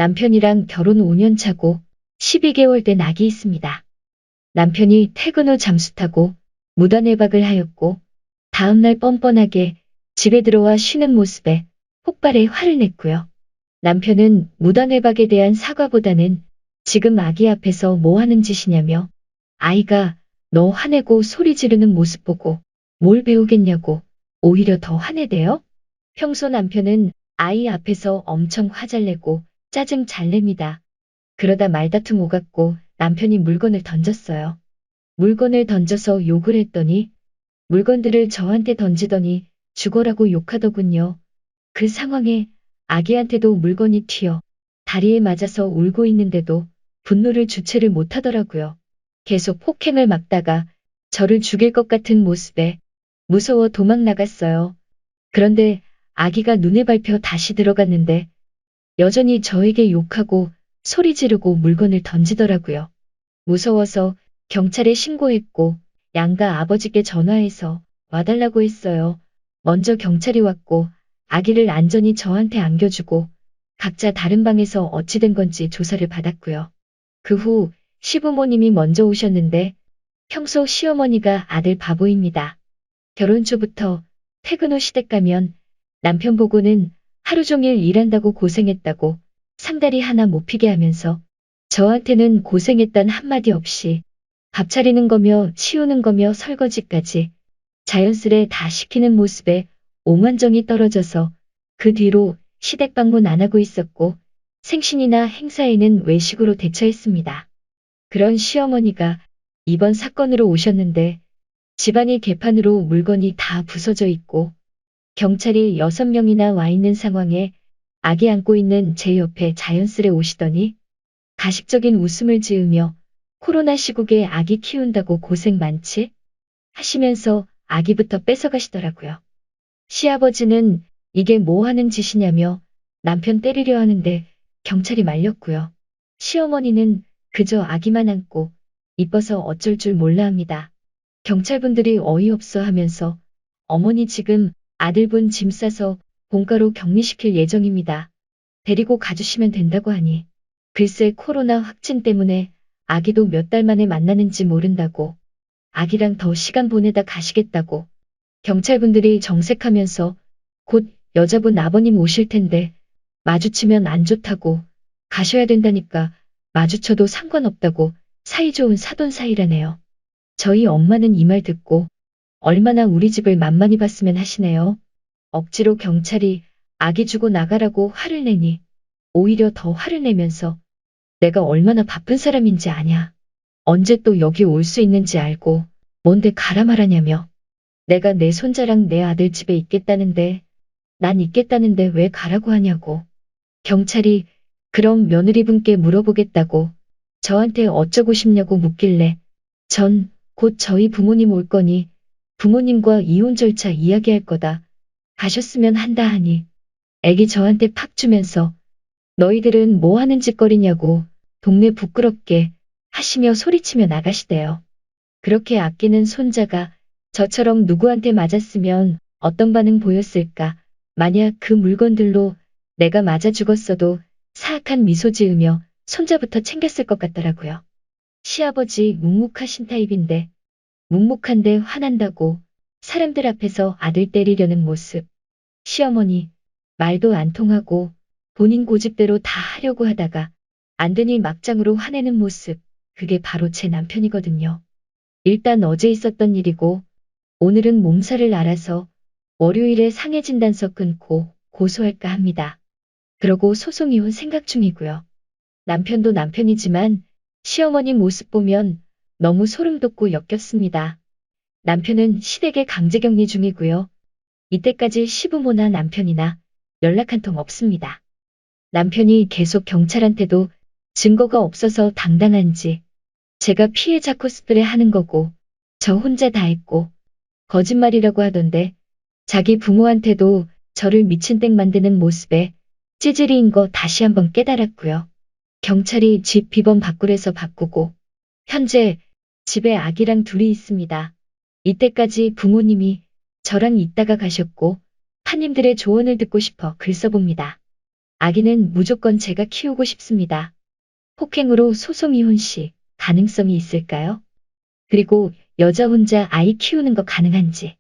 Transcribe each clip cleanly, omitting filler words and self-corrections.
남편이랑 결혼 5년 차고 12개월 된 아기 있습니다. 남편이 퇴근 후 잠수 타고 무단외박을 하였고 다음날 뻔뻔하게 집에 들어와 쉬는 모습에 폭발해 화를 냈고요. 남편은 무단외박에 대한 사과보다는 지금 아기 앞에서 뭐 하는 짓이냐며 아이가 너 화내고 소리 지르는 모습 보고 뭘 배우겠냐고 오히려 더 화내대요? 평소 남편은 아이 앞에서 엄청 화 잘 내고 짜증 잘 냅니다. 그러다 말다툼 오갔고 남편이 물건을 던졌어요. 물건을 던져서 욕을 했더니 물건들을 저한테 던지더니 죽어라고 욕하더군요. 그 상황에 아기한테도 물건이 튀어 다리에 맞아서 울고 있는데도 분노를 주체를 못하더라고요. 계속 폭행을 막다가 저를 죽일 것 같은 모습에 무서워 도망 나갔어요. 그런데 아기가 눈에 밟혀 다시 들어갔는데 여전히 저에게 욕하고 소리 지르고 물건을 던지더라고요. 무서워서 경찰에 신고했고 양가 아버지께 전화해서 와달라고 했어요. 먼저 경찰이 왔고 아기를 안전히 저한테 안겨주고 각자 다른 방에서 어찌 된 건지 조사를 받았고요. 그 후 시부모님이 먼저 오셨는데 평소 시어머니가 아들 바보입니다. 결혼 초부터 퇴근 후 시댁 가면 남편 보고는 하루 종일 일한다고 고생했다고 상다리 하나 못 피게 하면서 저한테는 고생했단 한마디 없이 밥 차리는 거며 치우는 거며 설거지까지 자연스레 다 시키는 모습에 오만정이 떨어져서 그 뒤로 시댁 방문 안 하고 있었고 생신이나 행사에는 외식으로 대처했습니다. 그런 시어머니가 이번 사건으로 오셨는데 집안이 개판으로 물건이 다 부서져 있고 경찰이 6명이나 와 있는 상황에 아기 안고 있는 제 옆에 자연스레 오시더니 가식적인 웃음을 지으며 코로나 시국에 아기 키운다고 고생 많지? 하시면서 아기부터 뺏어가시더라고요. 시아버지는 이게 뭐 하는 짓이냐며 남편 때리려 하는데 경찰이 말렸고요. 시어머니는 그저 아기만 안고 이뻐서 어쩔 줄 몰라 합니다. 경찰분들이 어이없어 하면서 어머니 지금 아들분 짐 싸서 본가로 격리시킬 예정입니다. 데리고 가주시면 된다고 하니 글쎄 코로나 확진 때문에 아기도 몇 달 만에 만나는지 모른다고 아기랑 더 시간 보내다 가시겠다고 경찰분들이 정색하면서 곧 여자분 아버님 오실 텐데 마주치면 안 좋다고 가셔야 된다니까 마주쳐도 상관없다고 사이좋은 사돈 사이라네요. 저희 엄마는 이 말 듣고 얼마나 우리 집을 만만히 봤으면 하시네요. 억지로 경찰이 아기 주고 나가라고 화를 내니 오히려 더 화를 내면서 내가 얼마나 바쁜 사람인지 아냐. 언제 또 여기 올 수 있는지 알고 뭔데 가라 말하냐며. 내가 내 손자랑 내 아들 집에 있겠다는데 난 있겠다는데 왜 가라고 하냐고. 경찰이 그럼 며느리분께 물어보겠다고 저한테 어쩌고 싶냐고 묻길래 전 곧 저희 부모님 올 거니 부모님과 이혼 절차 이야기할 거다. 가셨으면 한다 하니 애기 저한테 팍 주면서 너희들은 뭐 하는 짓거리냐고 동네 부끄럽게 하시며 소리치며 나가시대요. 그렇게 아끼는 손자가 저처럼 누구한테 맞았으면 어떤 반응 보였을까. 만약 그 물건들로 내가 맞아 죽었어도 사악한 미소 지으며 손자부터 챙겼을 것 같더라고요. 시아버지 묵묵하신 타입인데 묵묵한데 화난다고 사람들 앞에서 아들 때리려는 모습. 시어머니 말도 안 통하고 본인 고집대로 다 하려고 하다가 안 되니 막장으로 화내는 모습. 그게 바로 제 남편이거든요. 일단 어제 있었던 일이고 오늘은 몸살을 앓아서 월요일에 상해 진단서 끊고 고소할까 합니다. 그러고 소송 이혼 생각 중이고요. 남편도 남편이지만 시어머니 모습 보면 너무 소름 돋고 역겹습니다. 남편은 시댁에 강제격리 중이고요. 이때까지 시부모나 남편이나 연락 한 통 없습니다. 남편이 계속 경찰한테도 증거가 없어서 당당한지 제가 피해자 코스프레 하는 거고 저 혼자 다 했고 거짓말이라고 하던데 자기 부모한테도 저를 미친 땡 만드는 모습에 찌질이인 거 다시 한번 깨달았고요. 경찰이 집 비번 바꾸래서 바꾸고 현재 집에 아기랑 둘이 있습니다. 이때까지 부모님이 저랑 있다가 가셨고 타님들의 조언을 듣고 싶어 글 써봅니다. 아기는 무조건 제가 키우고 싶습니다. 폭행으로 소송 이혼 시 가능성이 있을까요? 그리고 여자 혼자 아이 키우는 거 가능한지.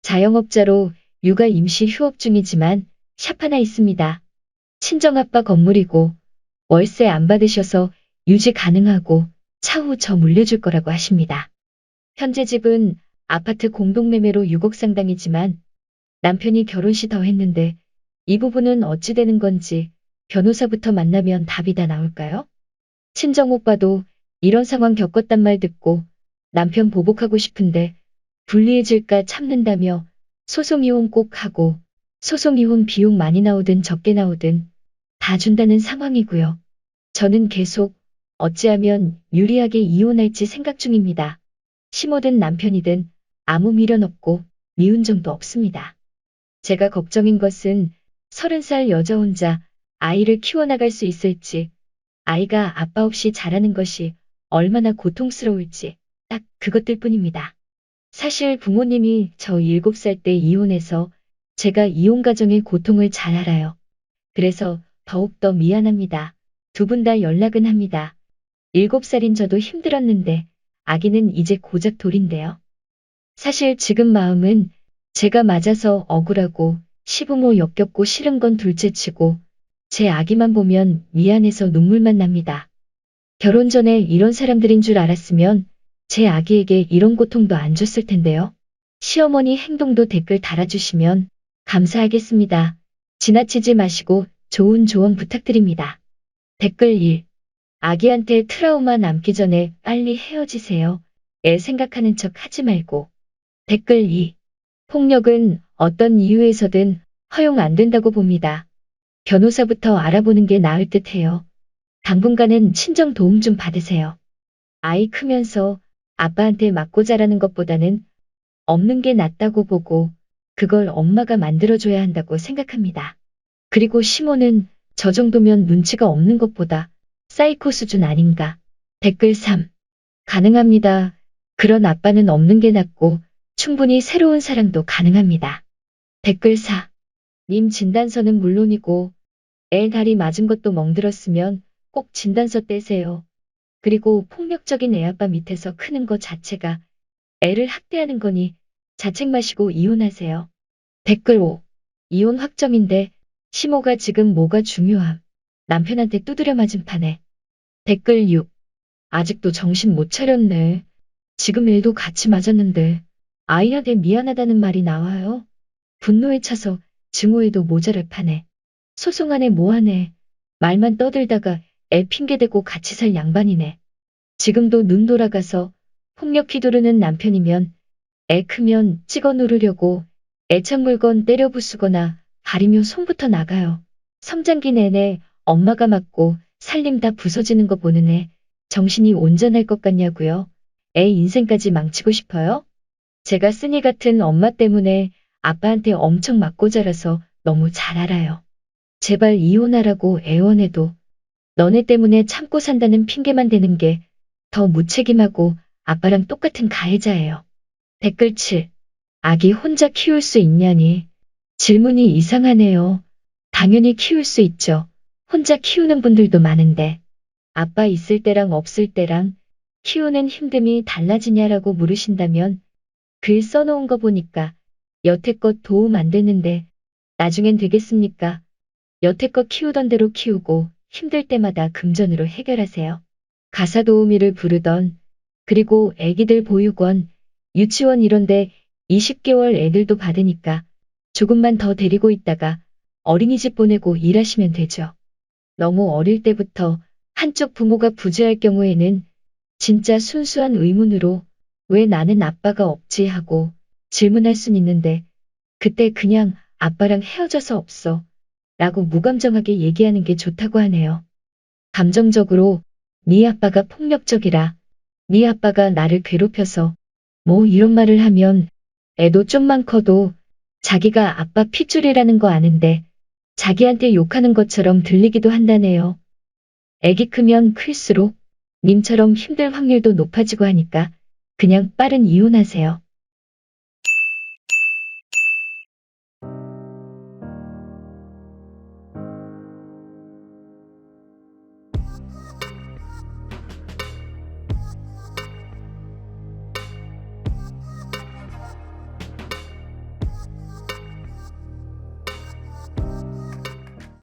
자영업자로 육아 임시 휴업 중이지만 샵 하나 있습니다. 친정아빠 건물이고 월세 안 받으셔서 유지 가능하고 차후 저 물려줄 거라고 하십니다. 현재 집은 아파트 공동매매로 6억 상당이지만 남편이 결혼 시 더 했는데 이 부분은 어찌 되는 건지 변호사부터 만나면 답이 다 나올까요? 친정오빠도 이런 상황 겪었단 말 듣고 남편 보복하고 싶은데 불리해질까 참는다며 소송 이혼 꼭 하고 소송 이혼 비용 많이 나오든 적게 나오든 다 준다는 상황이고요. 저는 계속 어찌하면 유리하게 이혼할지 생각 중입니다. 시모든 남편이든 아무 미련 없고 미운 점도 없습니다. 제가 걱정인 것은 30살 여자 혼자 아이를 키워나갈 수 있을지, 아이가 아빠 없이 자라는 것이 얼마나 고통스러울지 딱 그것들 뿐입니다. 사실 부모님이 저 7살 때 이혼해서 제가 이혼 가정의 고통을 잘 알아요. 그래서 더욱더 미안합니다. 두 분 다 연락은 합니다. 7살인 저도 힘들었는데 아기는 이제 고작 돌인데요. 사실 지금 마음은 제가 맞아서 억울하고 시부모 역겹고 싫은 건 둘째치고 제 아기만 보면 미안해서 눈물만 납니다. 결혼 전에 이런 사람들인 줄 알았으면 제 아기에게 이런 고통도 안 줬을 텐데요. 시어머니 행동도 댓글 달아주시면 감사하겠습니다. 지나치지 마시고 좋은 조언 부탁드립니다. 댓글 1. 아기한테 트라우마 남기 전에 빨리 헤어지세요. 애 생각하는 척 하지 말고. 댓글 2. 폭력은 어떤 이유에서든 허용 안 된다고 봅니다. 변호사부터 알아보는 게 나을 듯 해요. 당분간은 친정 도움 좀 받으세요. 아이 크면서 아빠한테 맞고 자라는 것보다는 없는 게 낫다고 보고 그걸 엄마가 만들어줘야 한다고 생각합니다. 그리고 시모는 저 정도면 눈치가 없는 것보다 사이코 수준 아닌가. 댓글 3. 가능합니다. 그런 아빠는 없는 게 낫고 충분히 새로운 사랑도 가능합니다. 댓글 4. 님 진단서는 물론이고 애 다리 맞은 것도 멍들었으면 꼭 진단서 떼세요. 그리고 폭력적인 애아빠 밑에서 크는 것 자체가 애를 학대하는 거니 자책 마시고 이혼하세요. 댓글 5. 이혼 확정인데 시모가 지금 뭐가 중요함. 남편한테 두드려 맞은 판에. 댓글 6. 아직도 정신 못 차렸네. 지금 일도 같이 맞았는데 아이한테 미안하다는 말이 나와요. 분노에 차서 증오에도 모자랄 판에. 소송하네 뭐하네. 말만 떠들다가 애 핑계대고 같이 살 양반이네. 지금도 눈 돌아가서 폭력 휘두르는 남편이면 애 크면 찍어 누르려고 애착 물건 때려 부수거나 가리며 손부터 나가요. 성장기 내내 엄마가 맞고 살림 다 부서지는 거 보는 애 정신이 온전할 것 같냐고요. 애 인생까지 망치고 싶어요? 제가 쓰니 같은 엄마 때문에 아빠한테 엄청 맞고 자라서 너무 잘 알아요. 제발 이혼하라고 애원해도 너네 때문에 참고 산다는 핑계만 대는 게 더 무책임하고 아빠랑 똑같은 가해자예요. 댓글 7. 아기 혼자 키울 수 있냐니. 질문이 이상하네요. 당연히 키울 수 있죠. 혼자 키우는 분들도 많은데. 아빠 있을 때랑 없을 때랑 키우는 힘듦이 달라지냐라고 물으신다면 글 써놓은 거 보니까 여태껏 도움 안 됐는데 나중엔 되겠습니까? 여태껏 키우던 대로 키우고 힘들 때마다 금전으로 해결하세요. 가사 도우미를 부르던 그리고 애기들 보육원, 유치원 이런데 20개월 애들도 받으니까 조금만 더 데리고 있다가 어린이집 보내고 일하시면 되죠. 너무 어릴 때부터 한쪽 부모가 부재할 경우에는 진짜 순수한 의문으로 왜 나는 아빠가 없지 하고 질문할 순 있는데 그때 그냥 아빠랑 헤어져서 없어 라고 무감정하게 얘기하는 게 좋다고 하네요. 감정적으로 네 아빠가 폭력적이라 네 아빠가 나를 괴롭혀서 뭐 이런 말을 하면 애도 좀만 커도 자기가 아빠 핏줄이라는 거 아는데 자기한테 욕하는 것처럼 들리기도 한다네요. 애기 크면 클수록 님처럼 힘들 확률도 높아지고 하니까 그냥 빠른 이혼하세요.